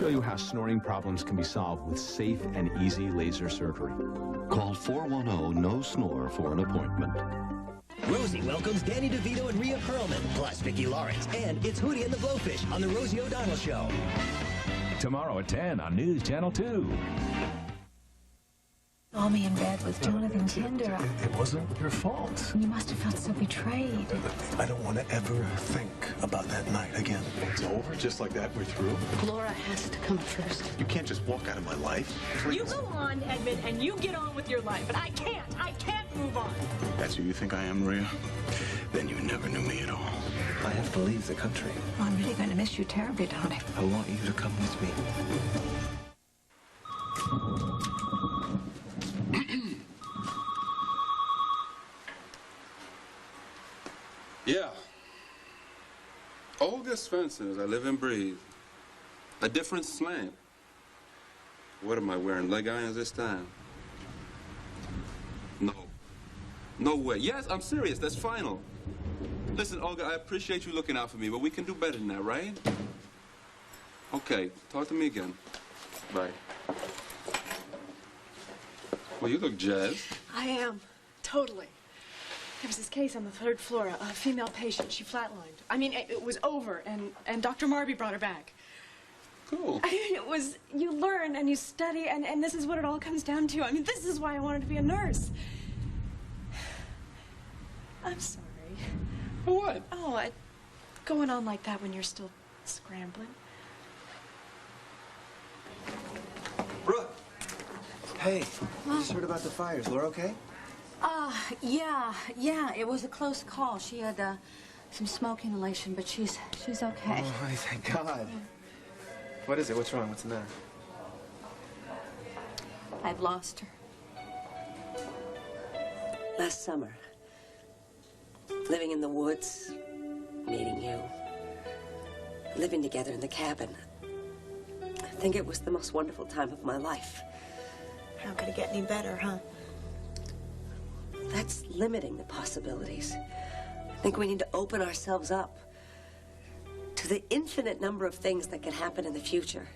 show you how snoring problems can be solved with safe and easy laser surgery. Call 410-NO-SNORE for an appointment. Rosie welcomes Danny DeVito and Rhea Perlman, plus Vicki Lawrence, and it's Hootie and the Blowfish on The Rosie O'Donnell Show. Tomorrow at 10 on News Channel 2. Saw me in bed with Jonathan Tinder. It wasn't your fault. You must have felt so betrayed. I don't want to ever think about that night again. It's over, just like that, we're through. Laura has to come first. You can't just walk out of my life. Please. You go on, Edmund, and you get on with your life, but I can't move on. That's who you think I am, Maria? Then you never knew me at all. I have to leave the country. I'm really going to miss you terribly, darling. I want you to come with me. Yeah. Olga Svensson's I Live and Breathe. A different slant. What am I wearing, leg irons this time? No. No way. Yes, I'm serious. That's final. Listen, Olga, I appreciate you looking out for me, but we can do better than that, right? Okay, talk to me again. Bye. Well, you look jazzed. I am. Totally. There was this case on the 3rd floor, a female patient. She flatlined. I mean, it was over, and Dr. Marby brought her back. Cool. I mean, it was, you learn and you study, and this is what it all comes down to. I mean, this is why I wanted to be a nurse. I'm sorry. What? Oh, going on like that when you're still scrambling. Brooke! Hey, just heard about the fires. Laura okay? Yeah, it was a close call. She had some smoke inhalation, but she's okay. Oh, thank God. What is it? What's wrong? What's the matter? I've lost her. Last summer, living in the woods, meeting you, living together in the cabin. I think it was the most wonderful time of my life. How could it get any better, huh? That's limiting the possibilities. I think we need to open ourselves up to the infinite number of things that could happen in the future.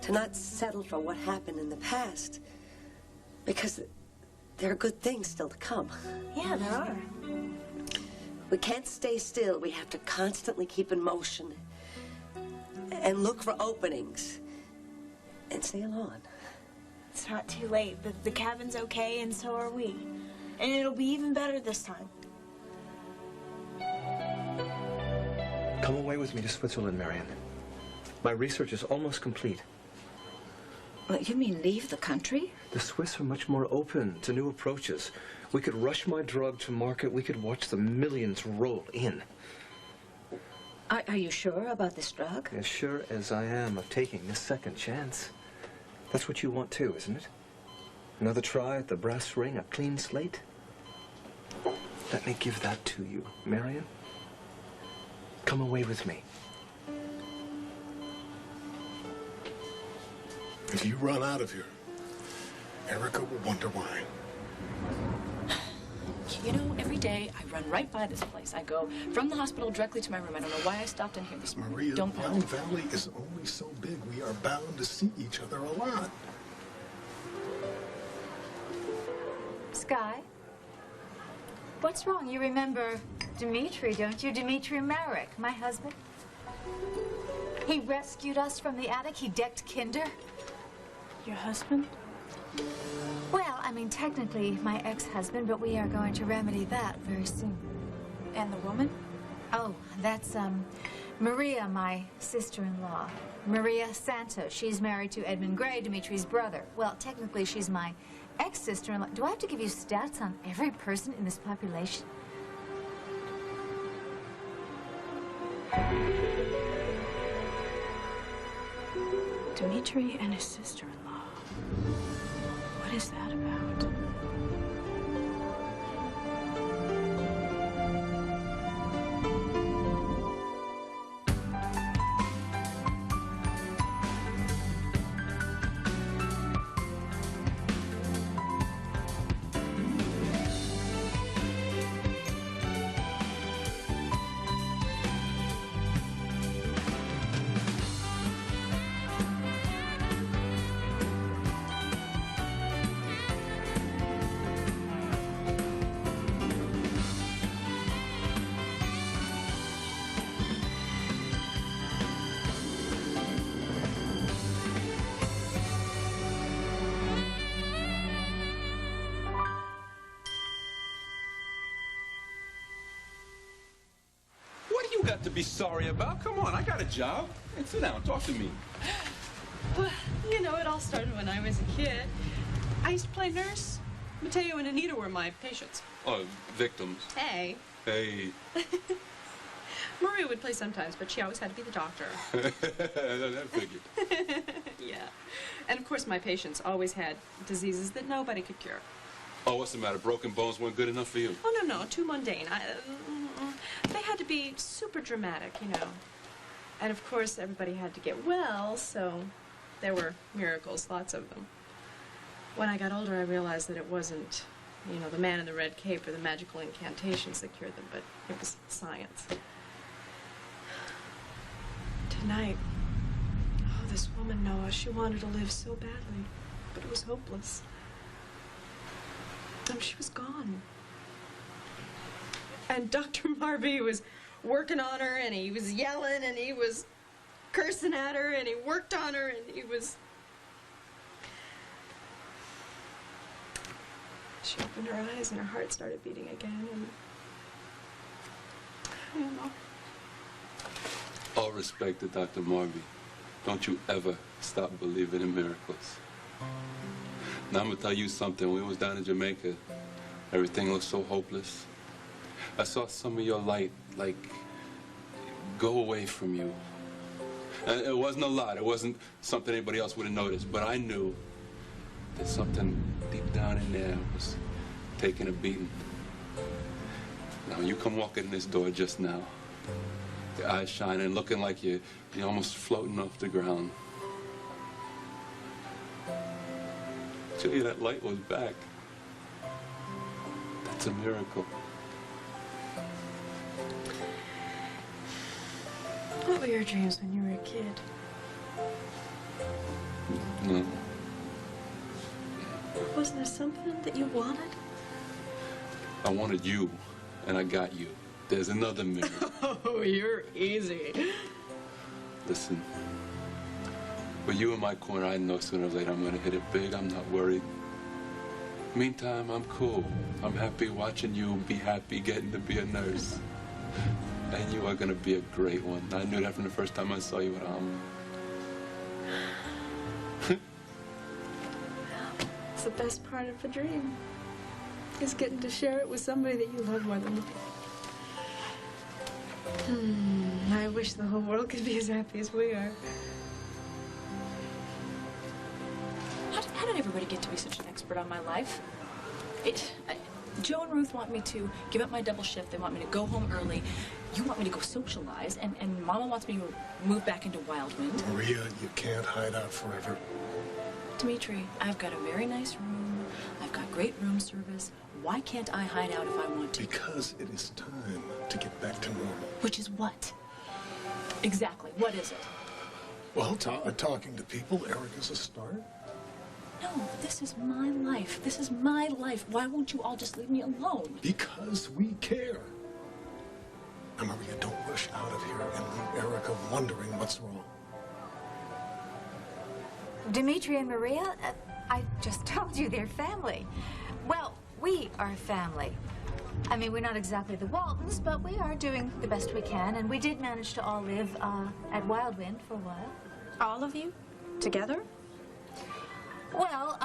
To not settle for what happened in the past, because there are good things still to come. Yeah, there are. We can't stay still. We have to constantly keep in motion and look for openings and sail on. It's not too late. The cabin's okay, and so are we. And it'll be even better this time. Come away with me to Switzerland, Marion. My research is almost complete. What, you mean leave the country? The Swiss are much more open to new approaches. We could rush my drug to market. We could watch the millions roll in. Are you sure about this drug? As sure as I am of taking this second chance. That's what you want too, isn't it? Another try at the brass ring, a clean slate? Let me give that to you, Marion. Come away with me. If you run out of here, Erica will wonder why. You know, every day I run right by this place. I go from the hospital directly to my room. I don't know why I stopped in here this morning. Maria, Don't Pine Valley is only so big. We are bound to see each other a lot. Sky? What's wrong? You remember Dmitri, don't you? Dmitri Marek, my husband. He rescued us from the attic. He decked Kinder. Your husband? Well, I mean, technically my ex-husband, but we are going to remedy that very soon. And the woman? Oh, that's, Maria, my sister-in-law. Maria Santos. She's married to Edmund Gray, Dimitri's brother. Well, technically she's my ex-sister-in-law. Do I have to give you stats on every person in this population? Dmitri and his sister-in-law. What is that about? that to be sorry about. Come on, I got a job. Hey, sit down, talk to me. Well, you know, it all started when I was a kid. I used to play nurse. Mateo and Anita were my patients. Oh, victims. Hey. Hey. Maria would play sometimes, but she always had to be the doctor. That figured. Yeah. And of course, my patients always had diseases that nobody could cure. Oh, what's the matter? Broken bones weren't good enough for you? Oh, no, too mundane. They had to be super dramatic, you know. And of course, everybody had to get well, so there were miracles, lots of them. When I got older, I realized that it wasn't, you know, the man in the red cape or the magical incantations that cured them, but it was science. Tonight, oh, this woman, Noah, she wanted to live so badly, but it was hopeless. She was gone. And Dr. Marby was working on her, and he was yelling, and he was cursing at her, and he worked on her, and he was... She opened her eyes, and her heart started beating again, and... I don't know. All respect to Dr. Marby. Don't you ever stop believing in miracles. Now, I'm going to tell you something. When we was down in Jamaica, everything looked so hopeless. I saw some of your light, like, go away from you. And it wasn't a lot. It wasn't something anybody else would have noticed. But I knew that something deep down in there was taking a beating. Now, you come walking in this door just now, your eyes shining, looking like you're almost floating off the ground. Tell you that light was back. That's a miracle. What were your dreams when you were a kid? No. Wasn't there something that you wanted? I wanted you, and I got you. There's another miracle. Oh, you're easy. Listen. With you in my corner, I know sooner or later I'm going to hit it big. I'm not worried. Meantime, I'm cool. I'm happy watching you be happy getting to be a nurse. And you are going to be a great one. I knew that from the first time I saw you at home. It's the best part of a dream, is getting to share it with somebody that you love more than me. I wish the whole world could be as happy as we are. How did everybody get to be such an expert on my life? Joe and Ruth want me to give up my double shift. They want me to go home early. You want me to go socialize. And Mama wants me to move back into Wildwind. Maria, you can't hide out forever. Dimitri, I've got a very nice room. I've got great room service. Why can't I hide out if I want to? Because it is time to get back to normal. Which is what? Exactly. What is it? Well, talking to people, Eric is a start. No, this is my life. This is my life. Why won't you all just leave me alone? Because we care. Now, Maria, don't rush out of here and leave Erica wondering what's wrong. Dimitri and Maria, I just told you they're family. Well, we are family. I mean, we're not exactly the Waltons, but we are doing the best we can, and we did manage to all live at Wildwind for a while. All of you? Together? Well,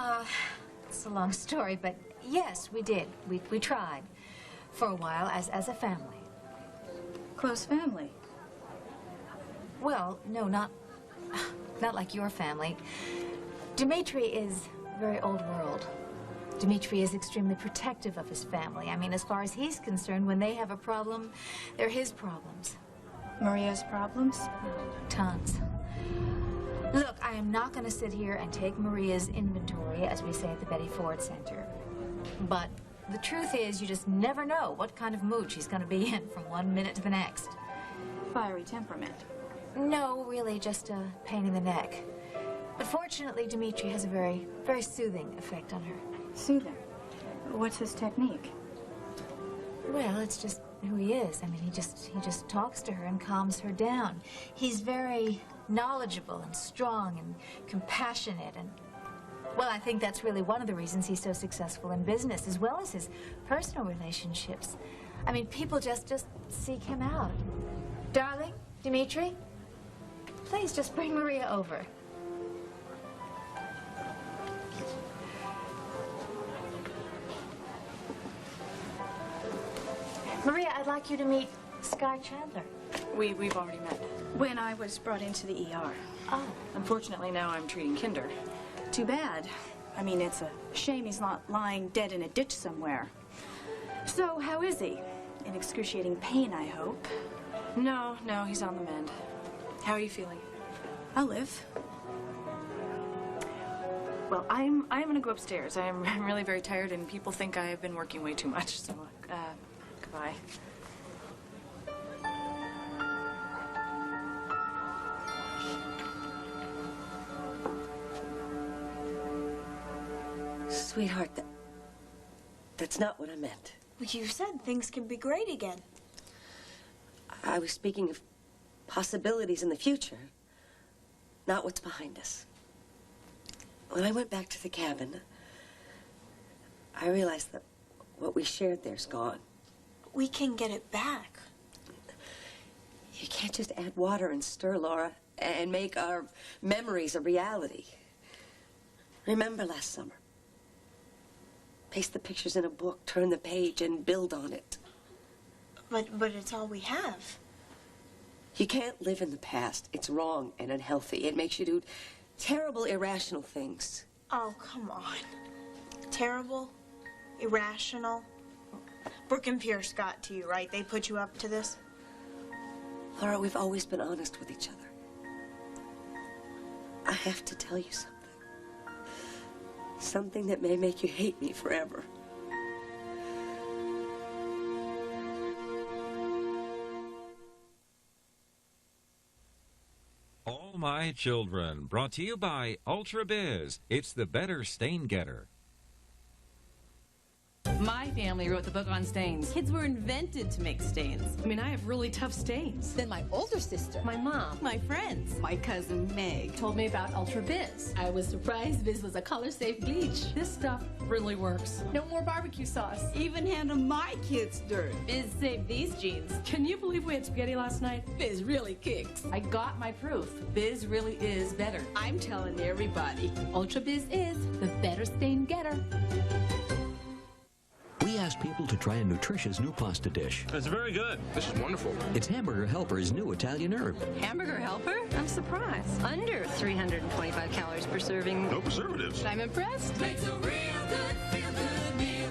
it's a long story, but yes, we did. We tried for a while as a family. Close family? Well, no, not like your family. Dimitri is very old world. Dimitri is extremely protective of his family. I mean, as far as he's concerned, when they have a problem, they're his problems. Maria's problems? Tons. Look, I am not going to sit here and take Maria's inventory, as we say at the Betty Ford Center. But the truth is, you just never know what kind of mood she's going to be in from one minute to the next. Fiery temperament. No, really, just a pain in the neck. But fortunately, Dimitri has a very, very soothing effect on her. Soothing? What's his technique? Well, it's just who he is. I mean, he just talks to her and calms her down. He's very knowledgeable and strong and compassionate and, well, I think that's really one of the reasons he's so successful in business, as well as his personal relationships. I mean, people just seek him out. Darling, Dimitri, please just bring Maria over. Maria, I'd like you to meet Sky Chandler. We've already met. When I was brought into the ER. Oh. Unfortunately, now I'm treating Kinder. Too bad. I mean, it's a shame he's not lying dead in a ditch somewhere. So, how is he? In excruciating pain, I hope. No, he's on the mend. How are you feeling? I'll live. Well, I'm gonna go upstairs. I'm really very tired, and people think I have been working way too much, so, goodbye. Sweetheart, that's not what I meant. Well, you said things can be great again. I was speaking of possibilities in the future, not what's behind us. When I went back to the cabin, I realized that what we shared there's gone. We can get it back. You can't just add water and stir, Laura, and make our memories a reality. Remember last summer? Paste the pictures in a book, turn the page, and build on it. But it's all we have. You can't live in the past. It's wrong and unhealthy. It makes you do terrible, irrational things. Oh, come on. Terrible? Irrational? Brooke and Pierce got to you, right? They put you up to this? Laura, we've always been honest with each other. I have to tell you something. Something that may make you hate me forever. All My Children, brought to you by Ultra Biz. It's the better stain getter. My family wrote the book on stains. Kids were invented to make stains. I mean, I have really tough stains. Then my older sister, my mom, my friends, my cousin Meg told me about Ultra Biz. I was surprised Biz was a color-safe bleach. This stuff really works. No more barbecue sauce. Even handle my kids' dirt. Biz saved these jeans. Can you believe we had spaghetti last night? Biz really kicks. I got my proof. Biz really is better. I'm telling everybody. Ultra Biz is the better stain getter. We asked people to try a nutritious new pasta dish. It's very good. This is wonderful. It's Hamburger Helper's new Italian herb. Hamburger Helper? I'm surprised. Under 325 calories per serving. No preservatives. I'm impressed. Makes a real good, feel-good meal.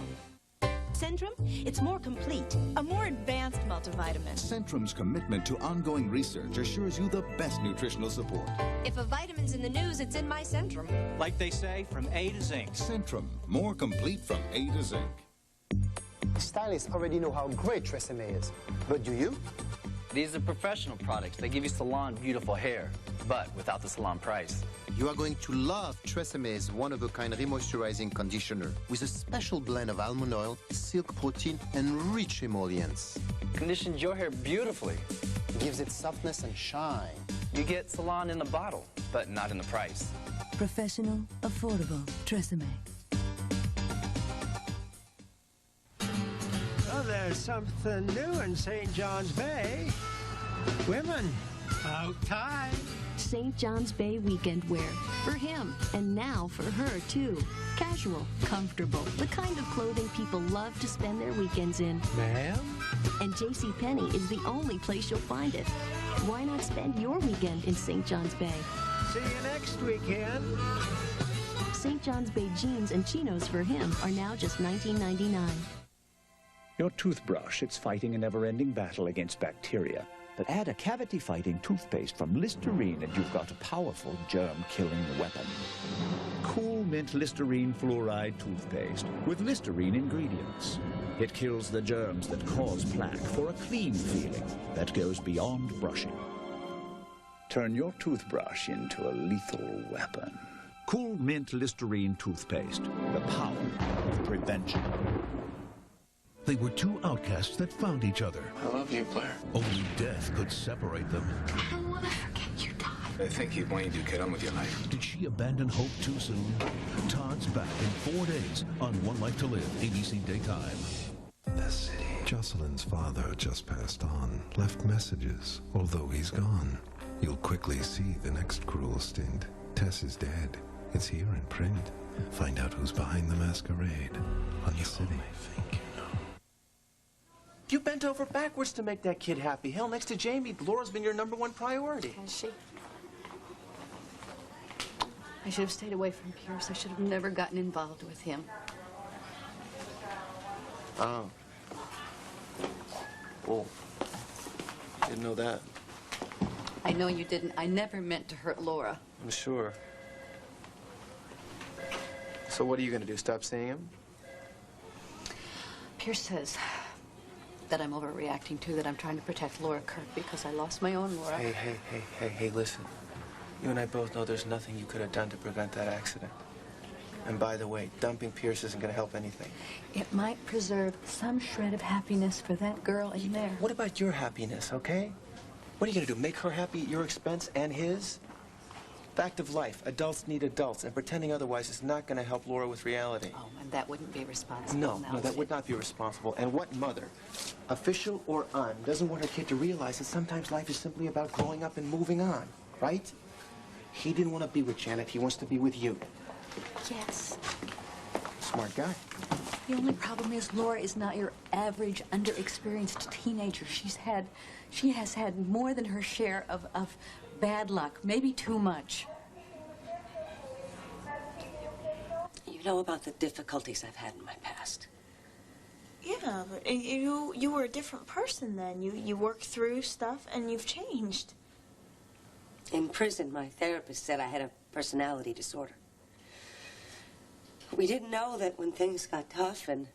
Centrum, it's more complete, a more advanced multivitamin. Centrum's commitment to ongoing research assures you the best nutritional support. If a vitamin's in the news, it's in my Centrum. Like they say, from A to Zinc. Centrum, more complete from A to Zinc. Stylists already know how great Tresemme is, but do you? These are professional products. They give you salon beautiful hair, but without the salon price. You are going to love Tresemme's one-of-a-kind remoisturizing conditioner with a special blend of almond oil, silk protein, and rich emollients. Conditions your hair beautifully. Gives it softness and shine. You get salon in the bottle, but not in the price. Professional, affordable, Tresemme. Well, there's something new in St. John's Bay. Women, about time. St. John's Bay weekend wear. For him, and now for her, too. Casual, comfortable, the kind of clothing people love to spend their weekends in. Ma'am? And JCPenney is the only place you'll find it. Why not spend your weekend in St. John's Bay? See you next weekend. St. John's Bay jeans and chinos for him are now just $19.99. Your toothbrush, it's fighting a never-ending battle against bacteria. But add a cavity-fighting toothpaste from Listerine and you've got a powerful germ-killing weapon. Cool Mint Listerine Fluoride Toothpaste with Listerine ingredients. It kills the germs that cause plaque for a clean feeling that goes beyond brushing. Turn your toothbrush into a lethal weapon. Cool Mint Listerine Toothpaste, the power of prevention. They were two outcasts that found each other. I love you, Blair. Only death could separate them. I don't want to forget you, Todd. I think you'd want you to get on with your life. Did she abandon hope too soon? Todd's back in 4 days on One Life to Live, ABC Daytime. The city Jocelyn's father just passed on, left messages, although he's gone. You'll quickly see the next cruel stint. Tess is dead. It's here in print. Find out who's behind the masquerade on the city. You bent over backwards to make that kid happy. Hell, next to Jamie, Laura's been your #1 priority. Has she? I should have stayed away from Pierce. I should have never gotten involved with him. Oh. Oh. Didn't know that. I know you didn't. I never meant to hurt Laura. I'm sure. So what are you going to do, stop seeing him? Pierce says that I'm overreacting too, that I'm trying to protect Laura Kirk because I lost my own Laura. Hey, listen. You and I both know there's nothing you could have done to prevent that accident. And by the way, dumping Pierce isn't going to help anything. It might preserve some shred of happiness for that girl in there. What about your happiness, okay? What are you going to do, make her happy at your expense and his? Fact of life, adults need adults, and pretending otherwise is not going to help Laura with reality. Oh, and that wouldn't be responsible. No, that would not be responsible. And what mother, official or un, doesn't want her kid to realize that sometimes life is simply about growing up and moving on, right? He didn't want to be with Janet. He wants to be with you. Yes. Smart guy. The only problem is Laura is not your average underexperienced teenager. She has had more than her share of bad luck, maybe too much. You know about the difficulties I've had in my past. Yeah, but you were a different person then. You worked through stuff and you've changed. In prison, my therapist said I had a personality disorder. We didn't know that when things got tough and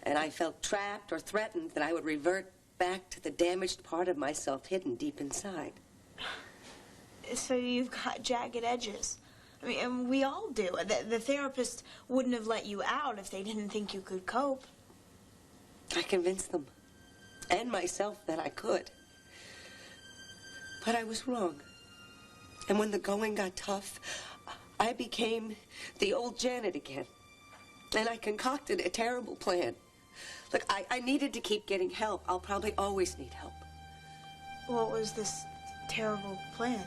I felt trapped or threatened, that I would revert back to the damaged part of myself hidden deep inside. So you've got jagged edges. I mean, and we all do. The therapist wouldn't have let you out if they didn't think you could cope. I convinced them and myself that I could. But I was wrong. And when the going got tough, I became the old Janet again. And I concocted a terrible plan. Look, I needed to keep getting help. I'll probably always need help. What was this terrible plan?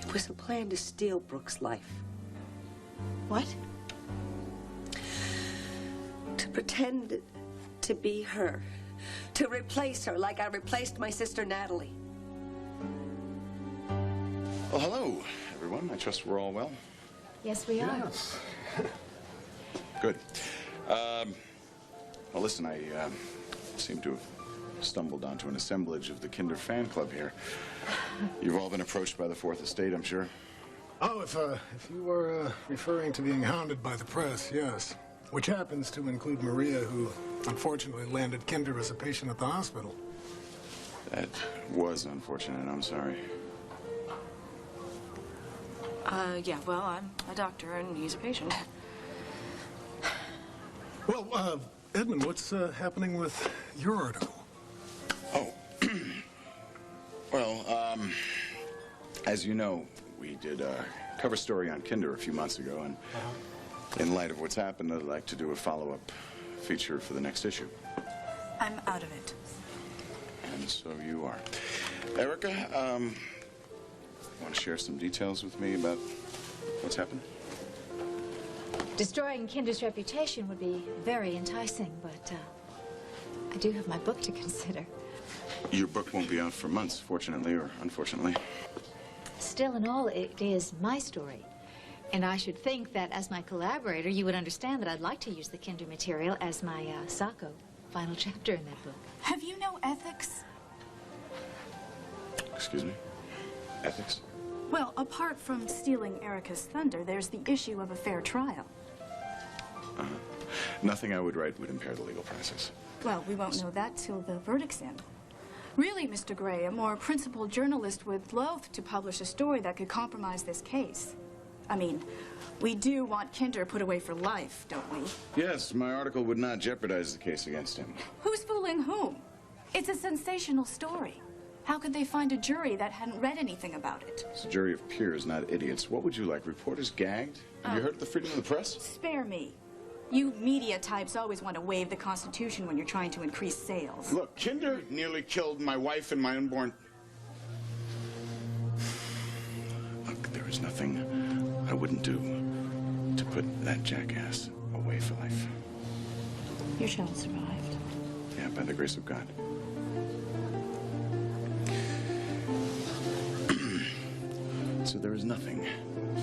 It was a plan to steal Brooke's life. What? To pretend to be her. To replace her like I replaced my sister Natalie. Well, hello, everyone. I trust we're all well. Yes, we are. Yes. Good. Well, listen, I seem to have stumbled onto an assemblage of the Kinder fan club here. You've all been approached by the Fourth Estate, I'm sure. Oh, if you were referring to being hounded by the press, yes. Which happens to include Maria, who unfortunately landed Kinder as a patient at the hospital. That was unfortunate. I'm sorry. Yeah, well, I'm a doctor and he's a patient. Well, Edmund, what's happening with your article? Oh. Well, as you know, we did a cover story on Kinder a few months ago, and in light of what's happened, I'd like to do a follow-up feature for the next issue. I'm out of it. And so you are. Erica, want to share some details with me about what's happened? Destroying Kinder's reputation would be very enticing, but I do have my book to consider. Your book won't be out for months, fortunately or unfortunately. Still in all, it is my story. And I should think that as my collaborator, you would understand that I'd like to use the Kinder material as my Sacco final chapter in that book. Have you no ethics? Excuse me? Ethics? Well, apart from stealing Erica's thunder, there's the issue of a fair trial. Nothing I would write would impair the legal process. Well, we won't know that till the verdict's in. Really, Mr. Gray, a more principled journalist would loathe to publish a story that could compromise this case. I mean, we do want Kinder put away for life, don't we? Yes, my article would not jeopardize the case against him. Who's fooling whom? It's a sensational story. How could they find a jury that hadn't read anything about it? It's a jury of peers, not idiots. What would you like? Reporters gagged? Have you heard of the freedom of the press? Spare me. You media types always want to waive the Constitution when you're trying to increase sales. Look, Kinder nearly killed my wife and my unborn... Look, there is nothing I wouldn't do to put that jackass away for life. Your child survived. Yeah, by the grace of God. So there is nothing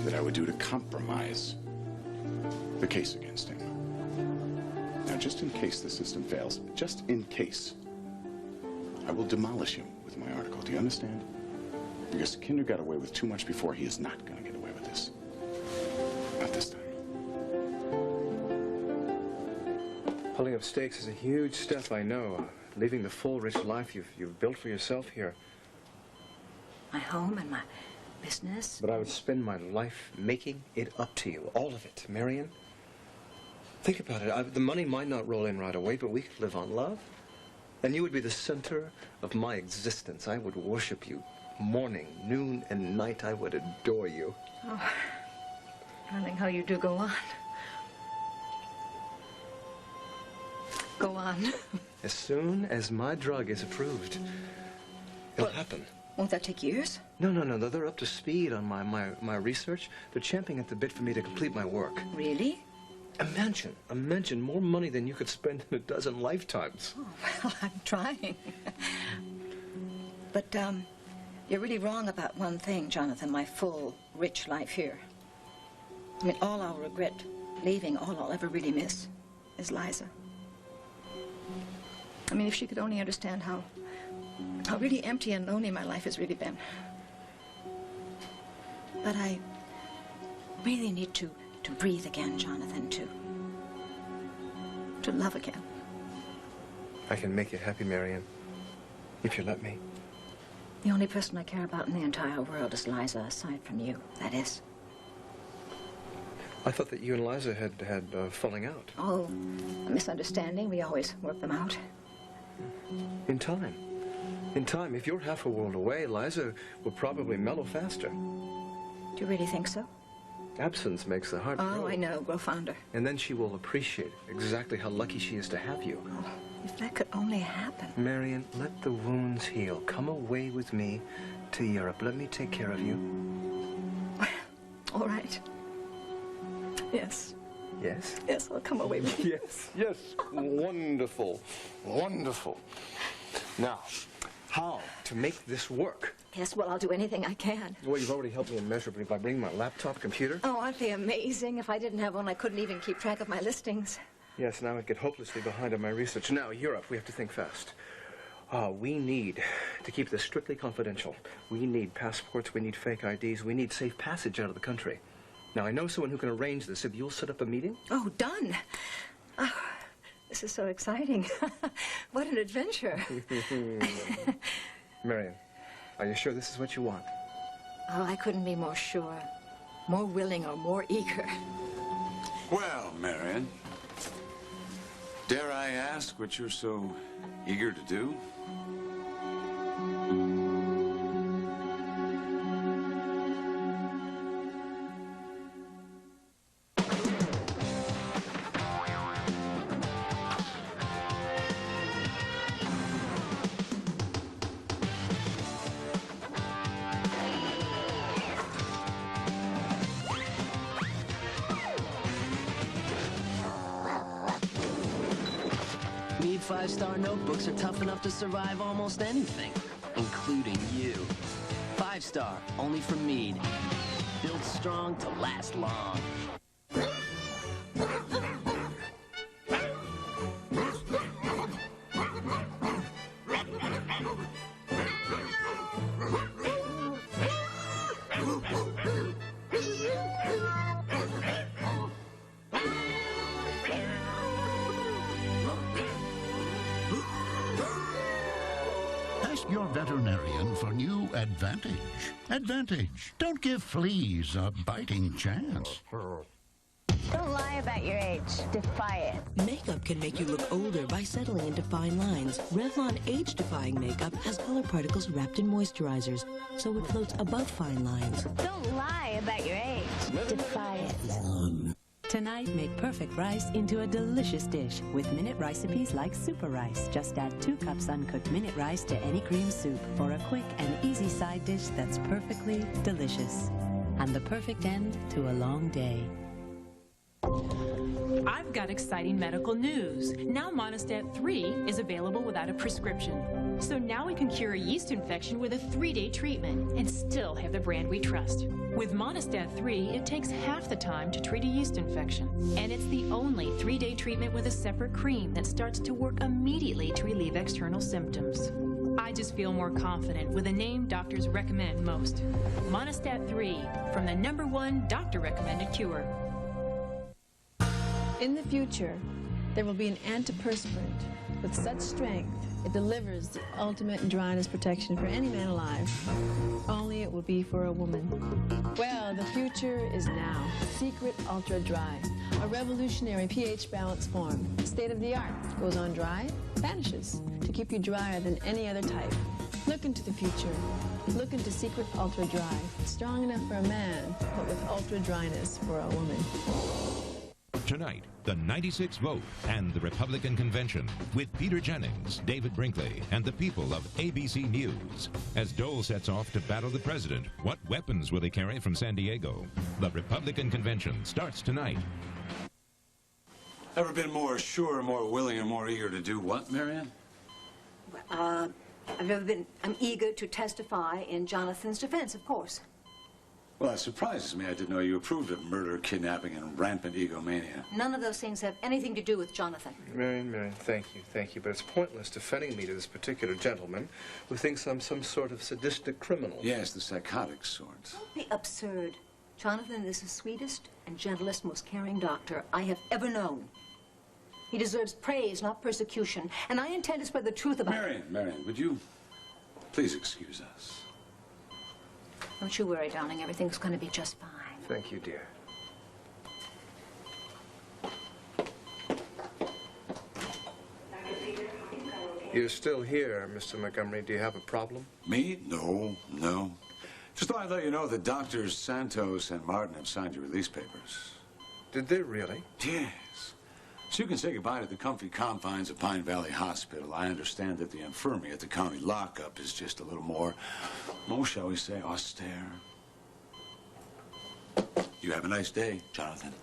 that I would do to compromise the case against him. Now, just in case the system fails, just in case, I will demolish him with my article. Do you understand? Because Kinder got away with too much before. He is not going to get away with this. Not this time. Pulling up stakes is a huge step, I know. Leaving the full, rich life you've built for yourself here. My home and my business. But I would spend my life making it up to you. All of it, Marion. Think about it. The money might not roll in right away, but we could live on love. And you would be the center of my existence. I would worship you. Morning, noon, and night, I would adore you. Oh, darling, how you do go on. Go on. As soon as my drug is approved, it'll happen. Won't that take years? No. They're up to speed on my research. They're champing at the bit for me to complete my work. Really? Imagine more money than you could spend in a dozen lifetimes. Oh, well, I'm trying. But, you're really wrong about one thing, Jonathan, my full, rich life here. I mean, all I'll regret leaving, all I'll ever really miss is Liza. I mean, if she could only understand how really empty and lonely my life has really been. But I really need to breathe again, Jonathan, to love again. I can make you happy, Marion, if you let me. The only person I care about in the entire world is Liza, aside from you, that is. I thought that you and Liza had falling out. Oh, a misunderstanding. We always work them out. In time. In time. If you're half a world away, Liza will probably mellow faster. Do you really think so? Absence makes the heart grow. Oh, I know. Grow fonder. And then she will appreciate exactly how lucky she is to have you. Oh, if that could only happen. Marion, let the wounds heal. Come away with me to Europe. Let me take care of you. All right. Yes. Yes? Yes, I'll come away with you. Yes. Wonderful. Wonderful. Now, how to make this work? Yes, well, I'll do anything I can. Well, you've already helped me immeasurably by bringing my laptop computer. Oh, aren't they amazing? If I didn't have one, I couldn't even keep track of my listings. Yes, now I'd get hopelessly behind on my research. Now, Europe, we have to think fast. We need to keep this strictly confidential. We need passports, we need fake IDs, we need safe passage out of the country. Now, I know someone who can arrange this. If you'll set up a meeting? Oh, done. Oh, this is so exciting. What an adventure. Marion, are you sure this is what you want? Oh, I couldn't be more sure, more willing, or more eager. Well, Marion, dare I ask what you're so eager to do? Mead 5-star notebooks are tough enough to survive almost anything, including you. 5-star, only from Mead. Built strong to last long. Ask your veterinarian for new Advantage. Advantage. Don't give fleas a biting chance. Don't lie about your age. Defy it. Makeup can make you look older by settling into fine lines. Revlon age-defying makeup has color particles wrapped in moisturizers, so it floats above fine lines. Don't lie about your age. Defy it. Tonight, make perfect rice into a delicious dish with minute recipes like Super Rice. Just add 2 cups uncooked minute rice to any cream soup for a quick and easy side dish that's perfectly delicious. And the perfect end to a long day. I've got exciting medical news. Now Monistat 3 is available without a prescription. So now we can cure a yeast infection with a 3-day treatment and still have the brand we trust. With Monistat 3, it takes half the time to treat a yeast infection. And it's the only 3-day treatment with a separate cream that starts to work immediately to relieve external symptoms. I just feel more confident with a name doctors recommend most. Monistat 3, from the #1 doctor-recommended cure. In the future, there will be an antiperspirant with such strength it delivers the ultimate dryness protection for any man alive. Only it will be for a woman. Well, the future is now. Secret Ultra Dry, a revolutionary pH balance form. State of the art. Goes on dry, vanishes to keep you drier than any other type. Look into the future. Look into Secret Ultra Dry. Strong enough for a man, but with ultra dryness for a woman. Tonight, the 96th vote and the Republican Convention with Peter Jennings, David Brinkley, and the people of ABC News. As Dole sets off to battle the president, what weapons will they carry from San Diego? The Republican Convention starts tonight. Ever been more sure, more willing, and more eager to do what, Marianne? I'm eager to testify in Jonathan's defense, of course. Well, that surprises me. I didn't know you approved of murder, kidnapping, and rampant egomania. None of those things have anything to do with Jonathan. Marion, thank you. But it's pointless defending me to this particular gentleman who thinks I'm some sort of sadistic criminal. Yes, the psychotic sort. Don't be absurd. Jonathan is the sweetest and gentlest, most caring doctor I have ever known. He deserves praise, not persecution, and I intend to spread the truth about it. Marion, would you please excuse us? Don't you worry, darling. Everything's going to be just fine. Thank you, dear. You're still here, Mr. Montgomery. Do you have a problem? Me? No. Just thought I'd let you know that Doctors Santos and Martin have signed your release papers. Did they really? Yes. So you can say goodbye to the comfy confines of Pine Valley Hospital. I understand that the infirmary at the county lockup is just a little more, shall we say, austere. You have a nice day, Jonathan.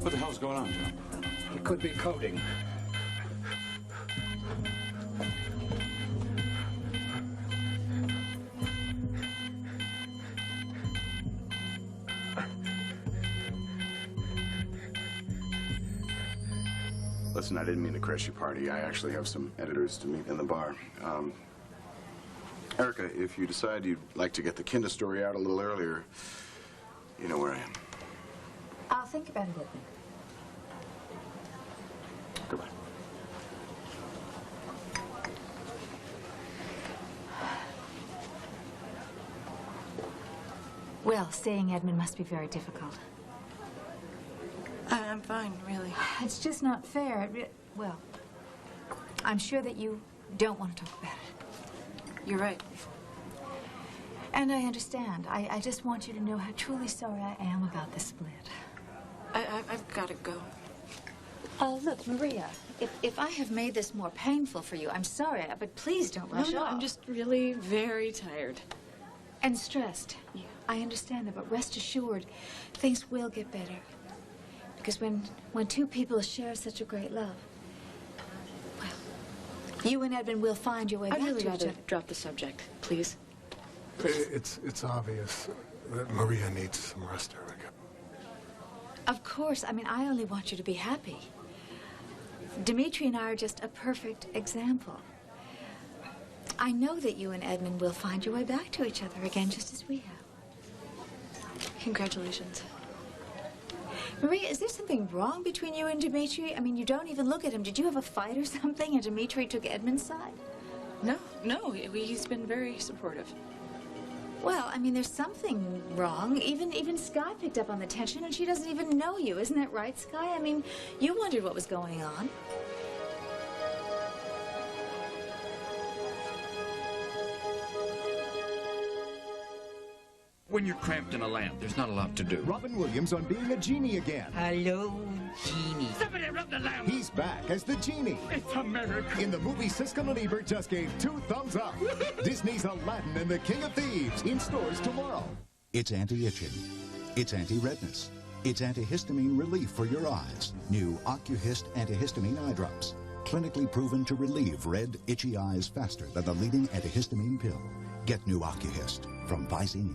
What the hell's going on, John? It could be coding. Listen, I didn't mean to crash your party. I actually have some editors to meet in the bar. Erica, if you decide you'd like to get the Kinder story out a little earlier, you know where I am. I'll think about it, Edmund. Goodbye. Well, seeing Edmund must be very difficult. I'm fine, really. It's just not fair. Well, I'm sure that you don't want to talk about it. You're right. And I understand. I just want you to know how truly sorry I am about this split. I've got to go. Look, Maria, if I have made this more painful for you, I'm sorry, but please don't rush off. I'm just really very tired. And stressed. Yeah. I understand that, but rest assured, things will get better. Because when two people share such a great love, well, you and Edmund will find your way back I'd really to each rather other. drop the subject, please. It's obvious that Maria needs some rest, Erica. Of course. I mean, I only want you to be happy. Dimitri and I are just a perfect example. I know that you and Edmund will find your way back to each other again, just as we have. Congratulations. Maria, is there something wrong between you and Dimitri? I mean, you don't even look at him. Did you have a fight or something, and Dimitri took Edmund's side? No, he's been very supportive. Well, I mean, there's something wrong. Even Sky picked up on the tension, and she doesn't even know you. Isn't that right, Sky? I mean, you wondered what was going on. When you're cramped in a lamp, there's not a lot to do. Robin Williams on being a genie again. Hello, Genie. Somebody rub the lamp! He's back as the genie. It's America. In the movie Siskel and Ebert just gave 2 thumbs up. Disney's Aladdin and the King of Thieves in stores tomorrow. It's anti-itching. It's anti-redness. It's antihistamine relief for your eyes. New OcuHist antihistamine eye drops. Clinically proven to relieve red, itchy eyes faster than the leading antihistamine pill. Get new OcuHist from Visine.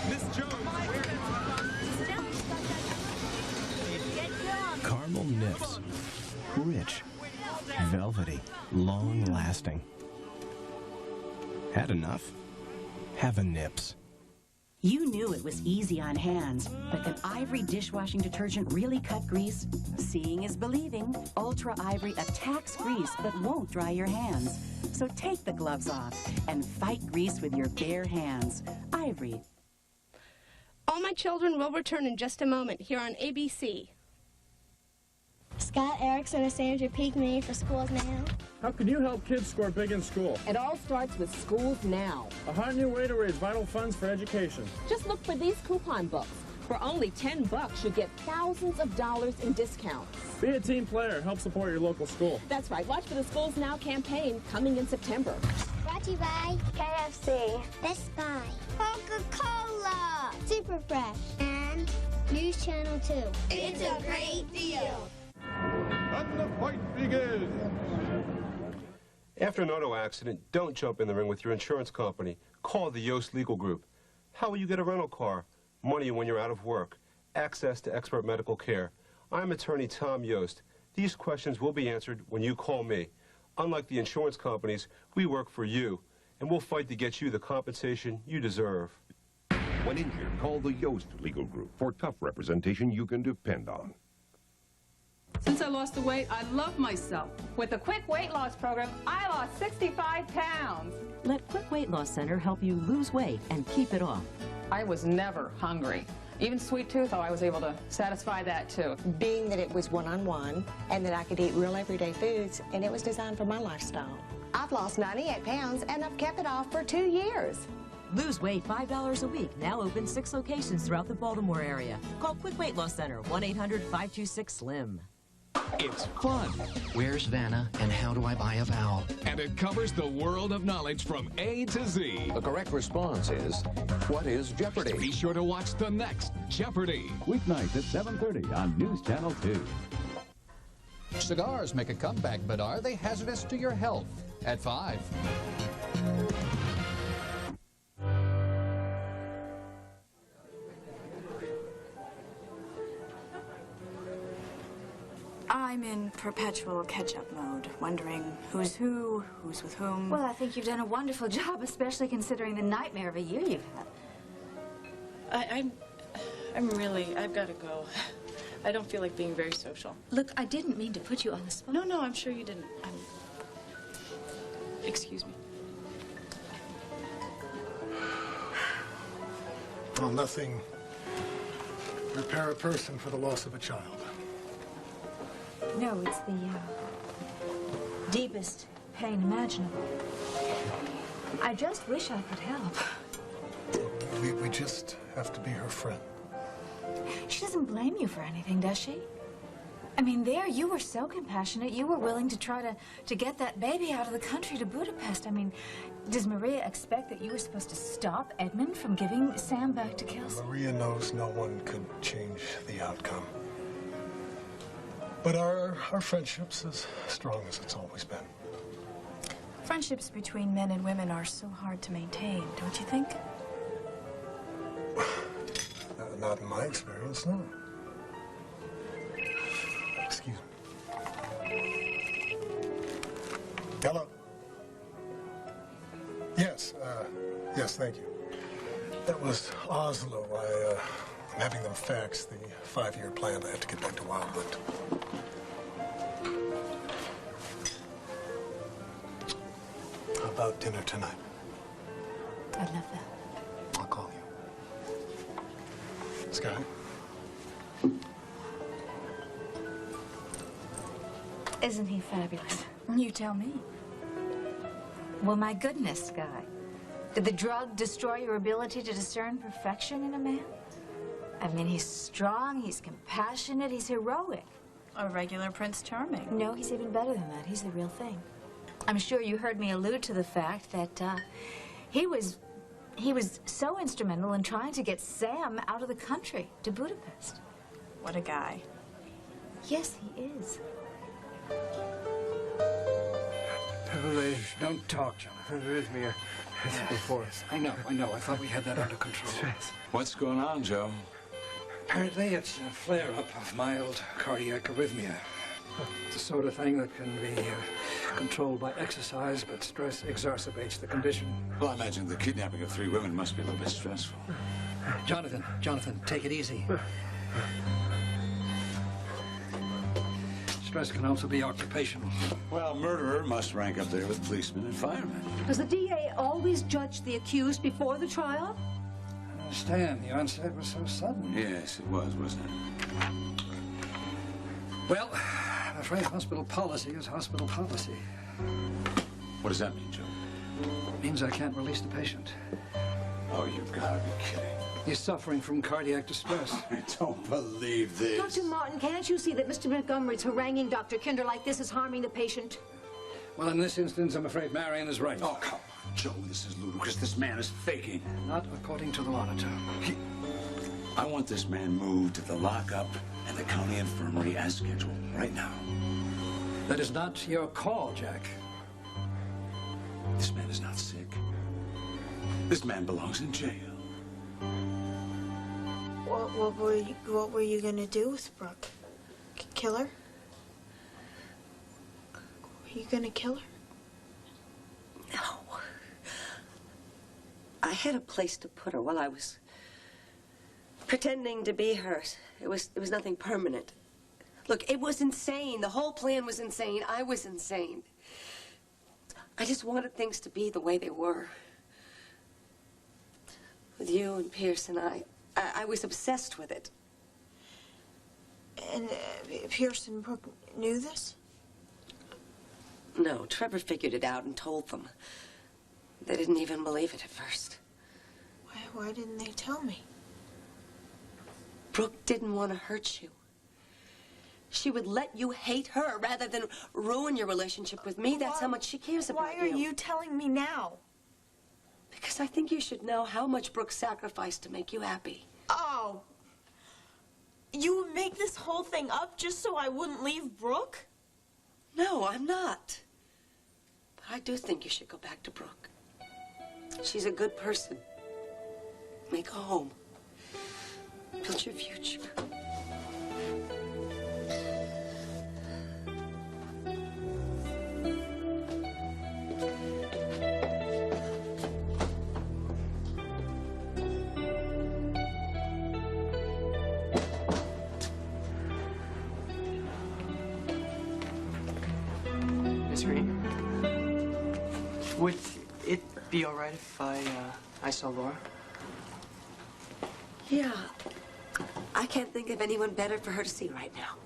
Miss Jones, Caramel nips. Rich. Velvety. Long-lasting. Had enough? Have a nips. You knew it was easy on hands, but can Ivory dishwashing detergent really cut grease? Seeing is believing. Ultra Ivory attacks grease but won't dry your hands. So take the gloves off and fight grease with your bare hands. Ivory. All My Children will return in just a moment here on ABC. Scott Erickson and Sandra Peak made for Schools Now. How can you help kids score big in school? It all starts with Schools Now. A hot new way to raise vital funds for education. Just look for these coupon books. For only $10, you get thousands of dollars in discounts. Be a team player. Help support your local school. That's right. Watch for the Schools Now campaign coming in September. Brought to you by KFC, Best Buy, Coca-Cola, Super Fresh, and News Channel 2. It's a great deal. And the fight begins. After an auto accident, don't jump in the ring with your insurance company. Call the Yost Legal Group. How will you get a rental car? Money when you're out of work. Access to expert medical care. I'm attorney Tom Yost. These questions will be answered when you call me. Unlike the insurance companies, we work for you, and we'll fight to get you the compensation you deserve. When injured, call the Yost Legal Group for tough representation you can depend on. Since I lost the weight, I love myself. With the Quick Weight Loss Program, I lost 65 pounds. Let Quick Weight Loss Center help you lose weight and keep it off. I was never hungry. Even Sweet Tooth, I was able to satisfy that too. Being that it was one-on-one and that I could eat real everyday foods, and it was designed for my lifestyle. I've lost 98 pounds and I've kept it off for 2 years. Lose weight $5 a week. Now open 6 locations throughout the Baltimore area. Call Quick Weight Loss Center, 1-800-526-SLIM. It's fun. Where's Vanna and how do I buy a vowel? And it covers the world of knowledge from A to Z. The correct response is, what is Jeopardy? Be sure to watch the next Jeopardy! Weeknights at 7:30 on News Channel 2. Cigars make a comeback, but are they hazardous to your health? At 5. I'm in perpetual catch-up mode, wondering who's who, who's with whom. Well, I think you've done a wonderful job, especially considering the nightmare of a year you've had. I've got to go. I don't feel like being very social. Look, I didn't mean to put you on the spot. No, I'm sure you didn't. Excuse me. Well, nothing repair a person for the loss of a child. No, it's the deepest pain imaginable. I just wish I could help. We just have to be her friend. She doesn't blame you for anything, does she? I mean, there, you were so compassionate. You were willing to try to get that baby out of the country to Budapest. I mean, does Maria expect that you were supposed to stop Edmund from giving Sam back to Kelsey? Maria knows no one could change the outcome. But our friendship's as strong as it's always been. Friendships between men and women are so hard to maintain, don't you think? Not in my experience, no. Excuse me. Hello? Yes, yes, thank you. That was Oslo. I'm having them fax the 5-year plan. I have to get back to Wildwood. How about dinner tonight? I'd love that. I'll call you. Sky? Isn't he fabulous? You tell me. Well, my goodness, Sky. Did the drug destroy your ability to discern perfection in a man? I mean, he's strong, he's compassionate, he's heroic. A regular Prince Charming. No, he's even better than that. He's the real thing. I'm sure you heard me allude to the fact that he was so instrumental in trying to get Sam out of the country to Budapest. What a guy. Yes, he is. Don't talk, Jonathan. Arrhythmia is before us. I know. I thought we had that under control. What's going on, Joe? Apparently, it's a flare-up of mild cardiac arrhythmia. It's the sort of thing that can be controlled by exercise, but stress exacerbates the condition. Well, I imagine the kidnapping of 3 women must be a little bit stressful. Jonathan, take it easy. Stress can also be occupational. Well, murderer must rank up there with policemen and firemen. Does the DA always judge the accused before the trial? I understand. The onset was so sudden. Yes, it was, wasn't it? Well, I'm afraid hospital policy is hospital policy. What does that mean, Joe? It means I can't release the patient. Oh, you've got to be kidding. He's suffering from cardiac distress. I don't believe this. Dr. Martin, can't you see that Mr. Montgomery's haranguing Dr. Kinder like this is harming the patient? Well, in this instance, I'm afraid Marion is right. Oh, come on, Joe. This is ludicrous. This man is faking. Not according to the monitor. I want this man moved to the lockup and the county infirmary as scheduled, right now. That is not your call, Jack. This man is not sick. This man belongs in jail. What were you gonna do with Brooke? Kill her? Were you gonna kill her? No. I had a place to put her while I was pretending to be hers. It was nothing permanent. Look, it was insane. The whole plan was insane. I was insane. I just wanted things to be the way they were. With you and Pierce and I was obsessed with it. And Pierce and Brooke knew this? No, Trevor figured it out and told them. They didn't even believe it at first. Why didn't they tell me? Brooke didn't want to hurt you. She would let you hate her rather than ruin your relationship with me. That's how much she cares about you. Why are you telling me now? Because I think you should know how much Brooke sacrificed to make you happy. Oh. You would make this whole thing up just so I wouldn't leave Brooke? No, I'm not. But I do think you should go back to Brooke. She's a good person. Make a home. Build your future. Miss Green, would it be all right if I saw Laura? Yeah. I can't think of anyone better for her to see right now.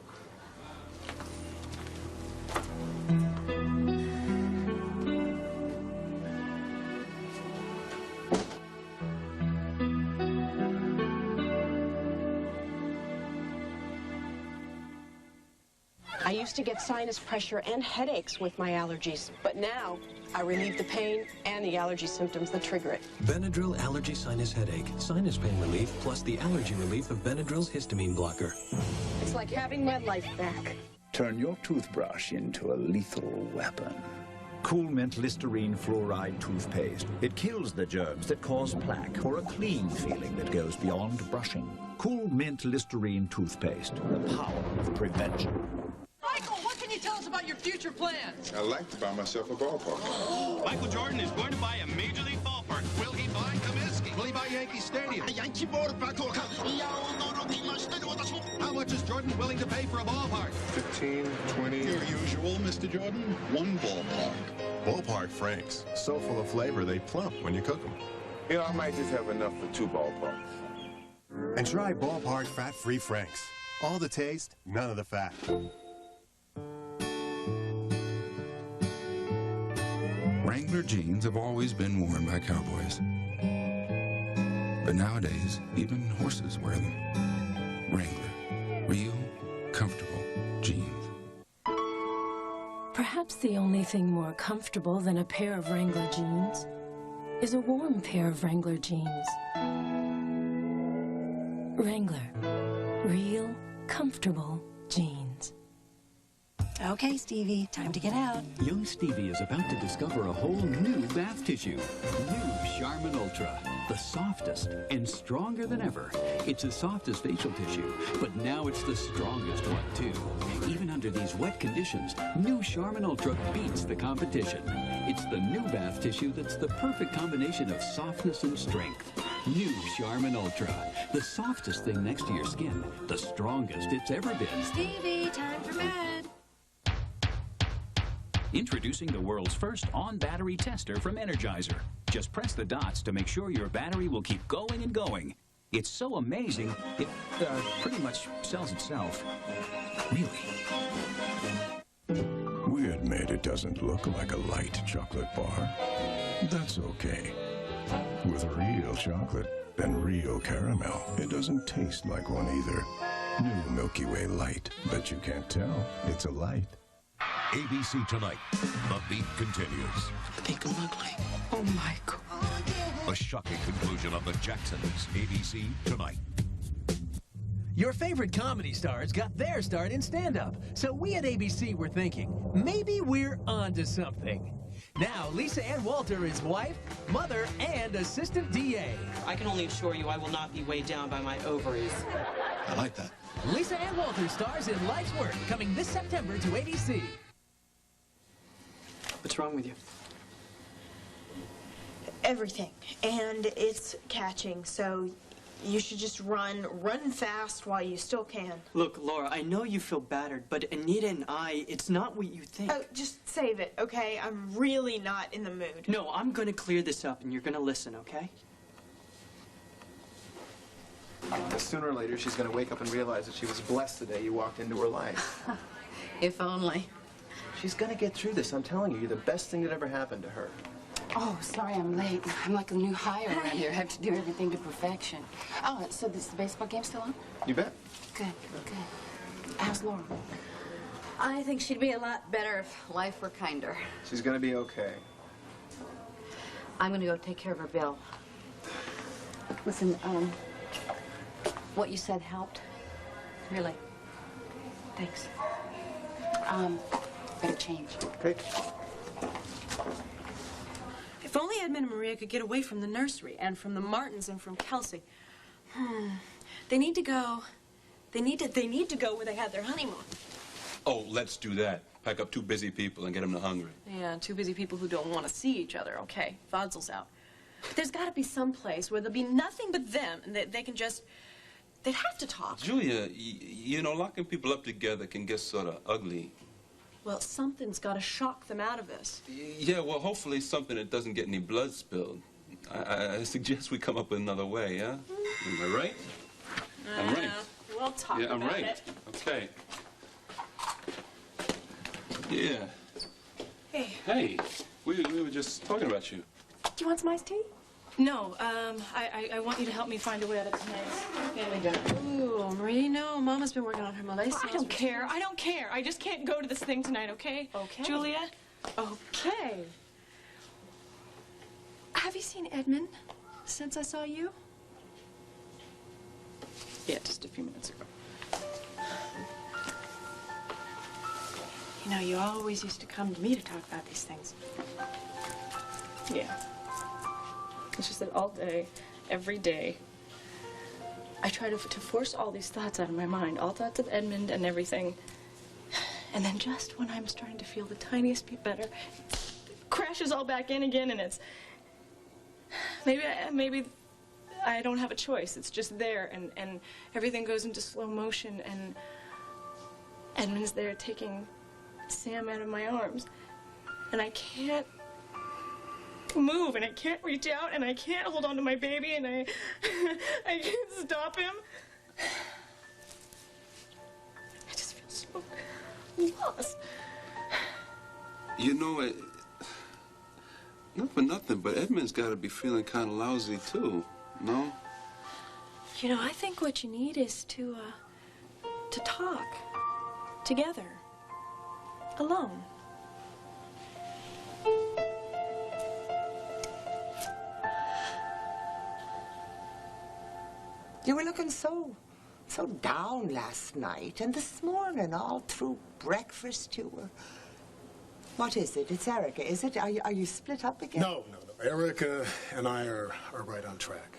used to get sinus pressure and headaches with my allergies, but now I relieve the pain and the allergy symptoms that trigger it. Benadryl Allergy Sinus Headache. Sinus pain relief plus the allergy relief of Benadryl's histamine blocker. It's like having my life back. Turn your toothbrush into a lethal weapon. Cool Mint Listerine Fluoride Toothpaste. It kills the germs that cause plaque for a clean feeling that goes beyond brushing. Cool Mint Listerine Toothpaste. The power of prevention. Michael, what can you tell us about your future plans? I'd like to buy myself a ballpark. Michael Jordan is going to buy a Major League ballpark. Will he buy Comiskey? Will he buy Yankee Stadium? How much is Jordan willing to pay for a ballpark? 15, 20. Your usual, Mr. Jordan. One ballpark. Ballpark Franks. So full of flavor, they plump when you cook them. You know, I might just have enough for 2 ballparks. And try Ballpark Fat-Free Franks. All the taste, none of the fat. Wrangler jeans have always been worn by cowboys. But nowadays, even horses wear them. Wrangler. Real, comfortable jeans. Perhaps the only thing more comfortable than a pair of Wrangler jeans is a warm pair of Wrangler jeans. Wrangler. Real, comfortable jeans. Okay, Stevie, time to get out. Young Stevie is about to discover a whole new bath tissue. New Charmin Ultra. The softest and stronger than ever. It's the softest facial tissue, but now it's the strongest one, too. Even under these wet conditions, new Charmin Ultra beats the competition. It's the new bath tissue that's the perfect combination of softness and strength. New Charmin Ultra. The softest thing next to your skin. The strongest it's ever been. Stevie, time for bed. Introducing the world's first on-battery tester from Energizer. Just press the dots to make sure your battery will keep going and going. It's so amazing, it pretty much sells itself. Really. We admit it doesn't look like a light chocolate bar. That's okay. With real chocolate and real caramel, it doesn't taste like one either. New Milky Way Light, but you can't tell it's a light. ABC Tonight. The beat continues. I think I'm ugly. Oh, Michael. The shocking conclusion of The Jacksons. ABC Tonight. Your favorite comedy stars got their start in stand-up. So we at ABC were thinking, maybe we're onto something. Now, Lisa Ann Walter is wife, mother, and assistant DA. I can only assure you I will not be weighed down by my ovaries. I like that. Lisa Ann Walter stars in Life's Work, coming this September to ABC. What's wrong with you? Everything. And it's catching, so you should just run fast while you still can. Look, Laura, I know you feel battered, but Anita and I, it's not what you think. Oh, just save it, okay? I'm really not in the mood. No, I'm gonna clear this up and you're gonna listen, okay? Sooner or later, she's gonna wake up and realize that she was blessed the day you walked into her life. If only. She's gonna get through this, I'm telling you. You're the best thing that ever happened to her. Oh, sorry I'm late. I'm like a new hire around here. I have to do everything to perfection. Oh, so this the baseball game still on? You bet. Good, good. How's Laura? I think she'd be a lot better if life were kinder. She's gonna be okay. I'm gonna go take care of her bill. Listen, what you said helped. Really. Thanks. Better change. Okay. If only Edmund and Maria could get away from the nursery and from the Martins and from Kelsey. They need to go. They need to go where they had their honeymoon. Oh, let's do that. Pack up 2 busy people and get them to Hungary. Yeah, 2 busy people who don't want to see each other, okay? Fodzel's out. But there's got to be some place where there'll be nothing but them, and they can just... They'd have to talk. Julia, you know, locking people up together can get sort of ugly. Well, something's got to shock them out of this. Yeah, well, hopefully something that doesn't get any blood spilled. I suggest we come up with another way, yeah? Am I right? I'm right. We'll talk Yeah, I'm about right. it. Okay. Yeah. Hey. Hey, we were just talking about you. Do you want some iced tea? No, I want you to help me find a way out of tonight's family dinner. Ooh, Marie, no. Mama's been working on her Malay sauce. I don't care. I don't care. I just can't go to this thing tonight, okay? Okay. Julia? Okay. Have you seen Edmund since I saw you? Yeah, just a few minutes ago. You know, you always used to come to me to talk about these things. Yeah. It's just that all day, every day, I try to force all these thoughts out of my mind, all thoughts of Edmund and everything. And then just when I'm starting to feel the tiniest bit better, it crashes all back in again, and it's... Maybe I don't have a choice. It's just there, and everything goes into slow motion, and Edmund's there taking Sam out of my arms, and I can't move, and I can't reach out, and I can't hold on to my baby, and I can't stop him. I just feel so lost. You know, not for nothing, but Edmund's got to be feeling kind of lousy, too, no? You know, I think what you need is to talk together, alone. You were looking so down last night, and this morning, all through breakfast, you were... What is it? It's Erica, is it? Are you split up again? No. Erica and I are right on track.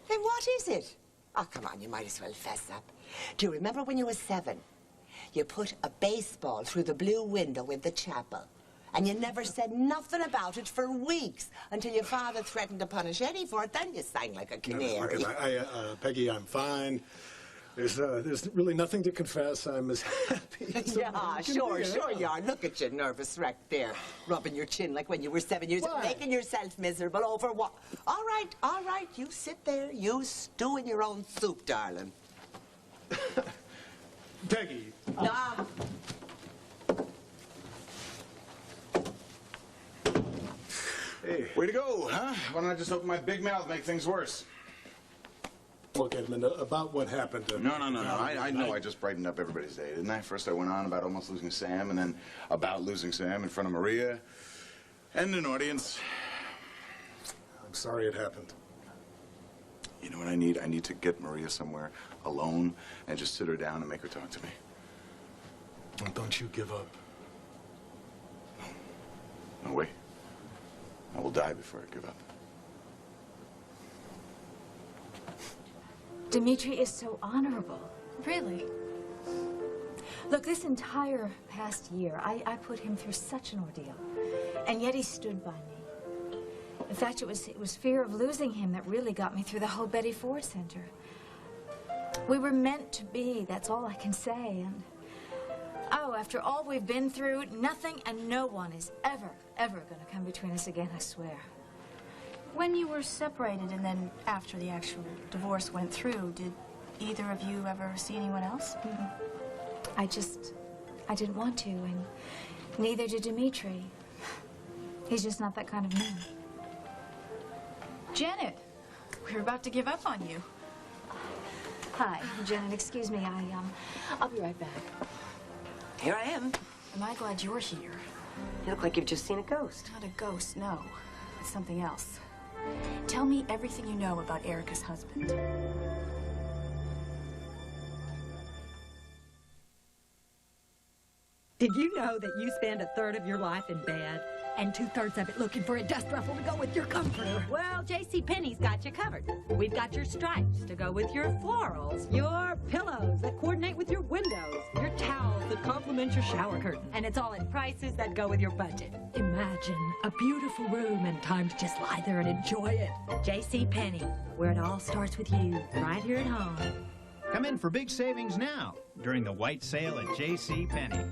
Then what is it? Oh, come on, you might as well fess up. Do you remember when you were 7? You put a baseball through the blue window in the chapel, and you never said nothing about it for weeks until your father threatened to punish Eddie for it. Then you sang like a canary. No, Peggy, I'm fine. There's really nothing to confess. I'm as happy as yeah, sure you are. Look at you, nervous wreck there, rubbing your chin like when you were 7 years old, making yourself miserable over what? All right, you sit there, you stew in your own soup, darling. Peggy. Hey. Way to go, huh? Why don't I just open my big mouth, make things worse? Look, Edmund, about what happened... No. I know I just brightened up everybody's day, didn't I? First I went on about almost losing Sam, and then about losing Sam in front of Maria and an audience. I'm sorry it happened. You know what I need? I need to get Maria somewhere alone and just sit her down and make her talk to me. Well, don't you give up. No way. I will die before I give up. Dimitri is so honorable. Really. Look, this entire past year, I put him through such an ordeal. And yet he stood by me. In fact, it was fear of losing him that really got me through the whole Betty Ford Center. We were meant to be, that's all I can say. And oh, after all we've been through, nothing and no one is ever going to come between us again, I swear. When you were separated and then after the actual divorce went through, did either of you ever see anyone else? I didn't want to, and neither did Dimitri. He's just not that kind of man. Janet, we're about to give up on you. Hi, Janet, excuse me, I'll be right back. Here I am. Am I glad you're here? You look like you've just seen a ghost. Not a ghost, no. It's something else. Tell me everything you know about Erica's husband. Did you know that you spend a third of your life in bed and 2/3 of it looking for a dust ruffle to go with your comforter? Well, JCPenney's got you covered. We've got your stripes to go with your florals, your pillows that coordinate with your windows, your towels that complement your shower curtain, and it's all at prices that go with your budget. Imagine a beautiful room and time to just lie there and enjoy it. JCPenney, where it all starts with you, right here at home. Come in for big savings now during the white sale at JCPenney.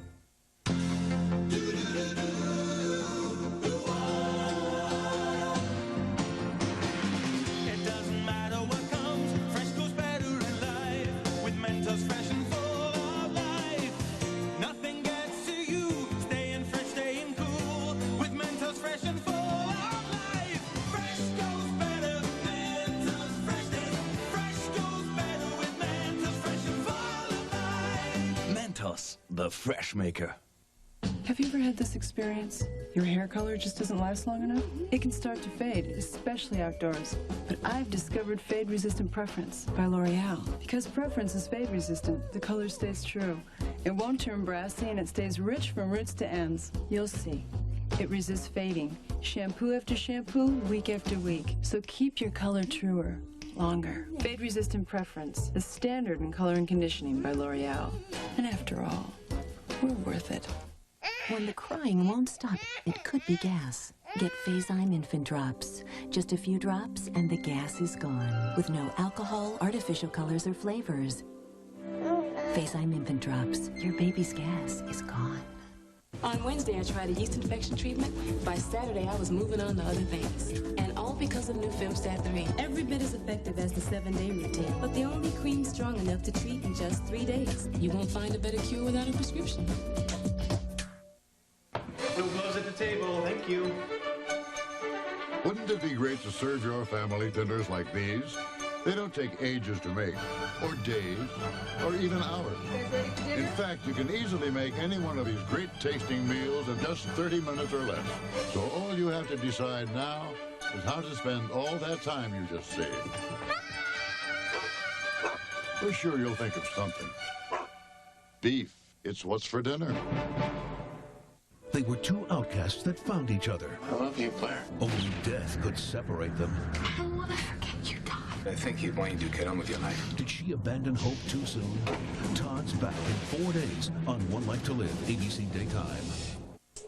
Fresh goes better. us, the Fresh Maker. Have you ever had this experience? Your hair color just doesn't last long enough? It can start to fade, especially outdoors. But I've discovered Fade Resistant Preference by L'Oreal. Because Preference is fade resistant, the color stays true. It won't turn brassy and it stays rich from roots to ends. You'll see. It resists fading, shampoo after shampoo, week after week. So keep your color truer, longer. Fade Resistant Preference, the standard in color and conditioning by L'Oreal. And after all, we're worth it. When the crying won't stop, it could be gas. Get Phazyme Infant Drops. Just a few drops and the gas is gone. With no alcohol, artificial colors, or flavors. Phazyme Infant Drops. Your baby's gas is gone. On Wednesday, I tried a yeast infection treatment. By Saturday, I was moving on to other things. And all because of new Femstat 3. Every bit as effective as the 7-day routine, but the only cream strong enough to treat in just 3 days. You won't find a better cure without a prescription. No gloves at the table, thank you. Wouldn't it be great to serve your family dinners like these? They don't take ages to make, or days, or even hours. In fact, you can easily make any one of these great-tasting meals in just 30 minutes or less. So all you have to decide now is how to spend all that time you just saved. We're sure you'll think of something. Beef, it's what's for dinner. They were two outcasts that found each other. I love you, Blair. Only death could separate them. I don't want to forget you, Todd. I think you'd want you to get on with your life. Did she abandon hope too soon? Todd's back in 4 days on One Life to Live, ABC Daytime.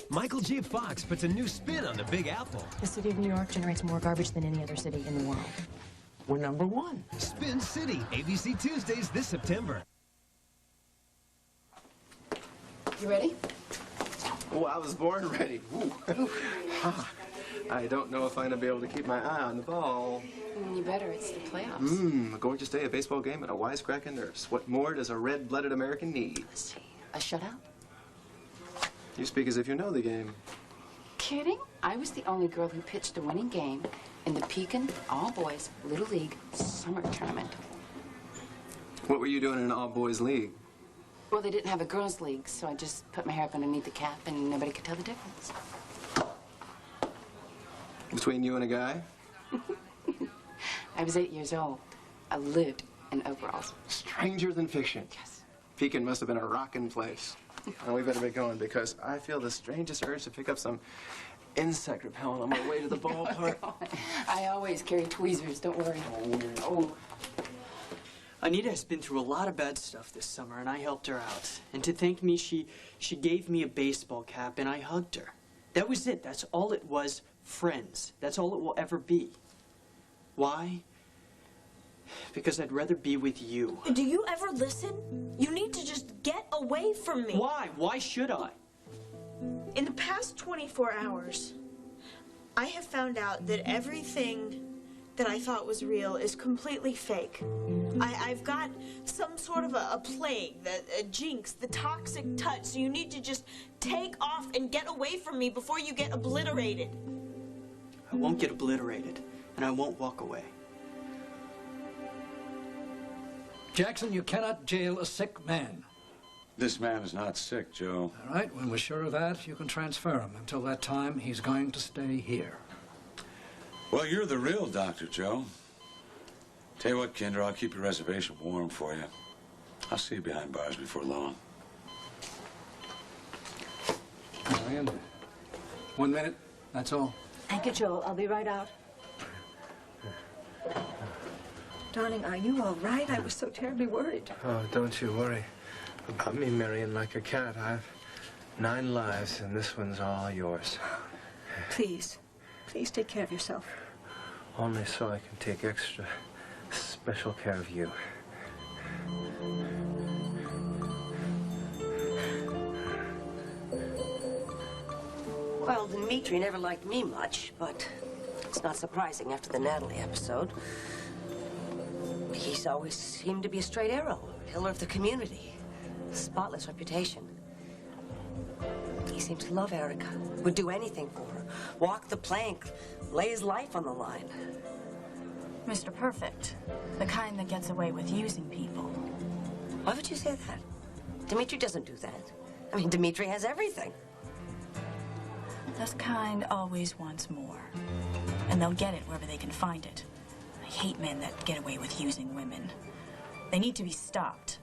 Michael J. Fox puts a new spin on the Big Apple. The city of New York generates more garbage than any other city in the world. We're #1. Spin City, ABC Tuesdays this September. You ready? Oh, I was born ready. I don't know if I'm going to be able to keep my eye on the ball. You better. It's the playoffs. A gorgeous day, a baseball game, and a wisecracking nurse. What more does a red-blooded American need? A shutout? You speak as if you know the game. Kidding? I was the only girl who pitched a winning game in the Pekin All-Boys Little League Summer Tournament. What were you doing in an all-boys league? Well, they didn't have a girls' league, so I just put my hair up underneath the cap and nobody could tell the difference. Between you and a guy? I was 8 years old. I lived in overalls. Stranger than fiction. Yes. Pekin must have been a rockin' place. Well, we better be going because I feel the strangest urge to pick up some insect repellent on my way to the ballpark. I always carry tweezers, don't worry. Oh. Anita has been through a lot of bad stuff this summer, and I helped her out. And to thank me, she gave me a baseball cap, and I hugged her. That was it. That's all it was. Friends. That's all it will ever be. Why? Because I'd rather be with you. Do you ever listen? You need to just get away from me. Why? Why should I? In the past 24 hours, I have found out that everything that I thought was real is completely fake. I've got some sort of a plague, a jinx, the toxic touch, so you need to just take off and get away from me before you get obliterated. I won't get obliterated, and I won't walk away. Jackson, you cannot jail a sick man. This man is not sick, Joe. All right, when we're sure of that, you can transfer him. Until that time, he's going to stay here. Well, you're the real doctor, Joe. Tell you what, Kinder, I'll keep your reservation warm for you. I'll see you behind bars before long. Marion, 1 minute, that's all. Thank you, Joel. I'll be right out. Darling, are you all right? I was so terribly worried. Oh, don't you worry about me, Marion, like a cat. I've 9 lives, and this one's all yours. Please, please take care of yourself. Only so I can take extra special care of you. Well, Dmitri never liked me much, but it's not surprising after the Natalie episode. He's always seemed to be a straight arrow, pillar of the community, spotless reputation. He seems to love Erica, would do anything for her, walk the plank, lay his life on the line. Mr. Perfect, the kind that gets away with using people. Why would you say that? Dimitri doesn't do that. I mean, Dimitri has everything. Those kind always wants more. And they'll get it wherever they can find it. I hate men that get away with using women. They need to be stopped.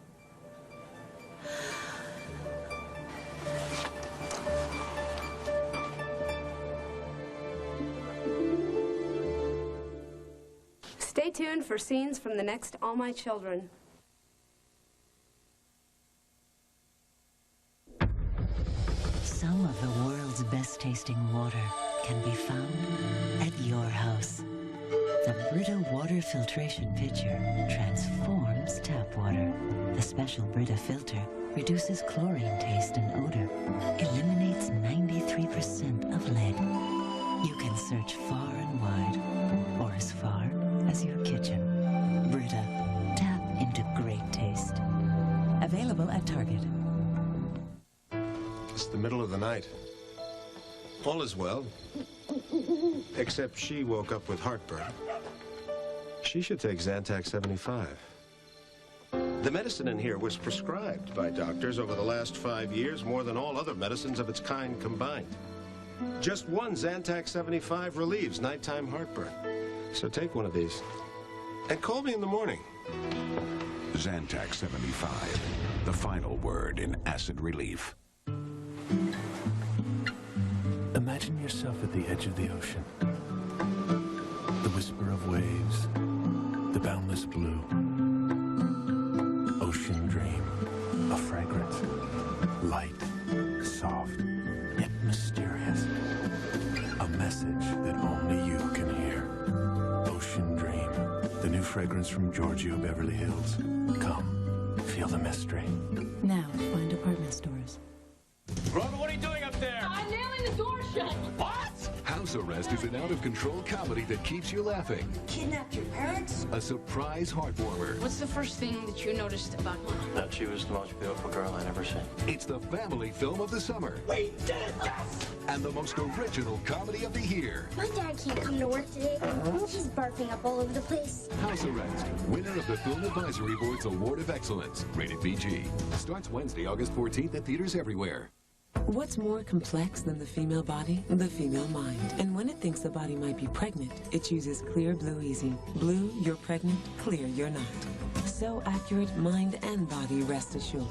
Stay tuned for scenes from the next All My Children. Some of the world's best tasting water can be found at your house. The Brita water filtration pitcher transforms tap water. The special Brita filter reduces chlorine taste and odor, eliminates 93% of lead. You can search far and wide, or as far as your kitchen. Brita, tap into great taste. Available at Target. It's the middle of the night. All is well. Except she woke up with heartburn. She should take Zantac 75. The medicine in here was prescribed by doctors over the last 5 years, more than all other medicines of its kind combined. Just one Zantac 75 relieves nighttime heartburn. So take one of these. And call me in the morning. Zantac 75, the final word in acid relief. Imagine yourself at the edge of the ocean. The whisper of waves, the boundless blue. Ocean dream, a fragrance, light, soft, yet mysterious. A message that only you can hear. Ocean dream, the new fragrance from Giorgio Beverly Hills. Come, feel the mystery. Now, find department stores. Robert, what are you doing up there? I'm nailing the door shut. What? House Arrest is an out-of-control comedy that keeps you laughing. Kidnapped your parents? A surprise heartwarmer. What's the first thing that you noticed about Mom? That she was the most beautiful girl I'd ever seen. It's the family film of the summer. We did it! Yes! And the most original comedy of the year. My dad can't come to work today. He's barfing up all over the place. House Arrest, winner of the Film Advisory Board's Award of Excellence. Rated PG. Starts Wednesday, August 14th at theaters everywhere. What's more complex than the female body? The female mind. And when it thinks the body might be pregnant, it chooses Clear Blue Easy. Blue, you're pregnant. Clear, you're not. So accurate, mind and body rest assured.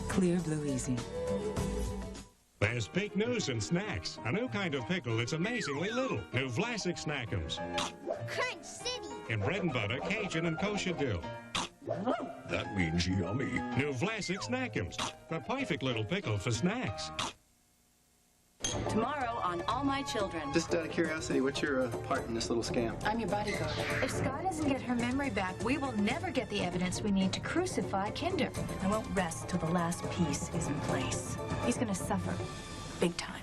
Clear Blue Easy. There's big news in snacks. A new kind of pickle that's amazingly little. New Vlasic Snackums. Crunch City. In bread and butter, Cajun, and kosher dill. That means yummy. New Vlasic Snackums. The perfect little pickle for snacks. Tomorrow on All My Children. Just out of curiosity, what's your part in this little scam? I'm your bodyguard. If Scott doesn't get her memory back, we will never get the evidence we need to crucify Kinder. I won't rest till the last piece is in place. He's gonna suffer. Big time.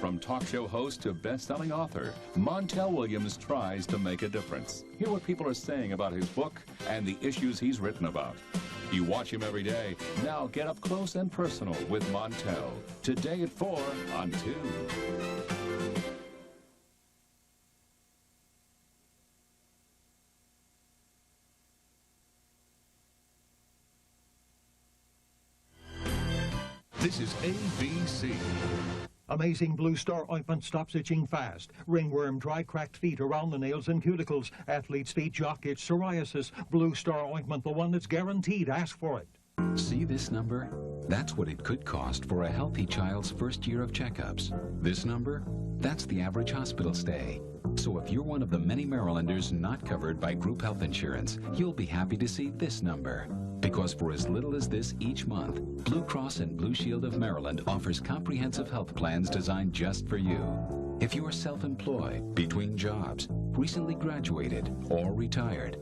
From talk show host to best-selling author, Montel Williams tries to make a difference. Hear what people are saying about his book and the issues he's written about. You watch him every day. Now get up close and personal with Montel. Today at 4 on 2. This is ABC. Amazing Blue Star ointment stops itching fast. Ringworm, dry, cracked feet around the nails and cuticles. Athlete's feet, jock itch, psoriasis. Blue Star ointment, the one that's guaranteed. Ask for it. See this number? That's what it could cost for a healthy child's first year of checkups. This number? That's the average hospital stay. So if you're one of the many Marylanders not covered by group health insurance, you'll be happy to see this number. Because for as little as this each month, Blue Cross and Blue Shield of Maryland offers comprehensive health plans designed just for you. If you are self-employed, between jobs, recently graduated, or retired,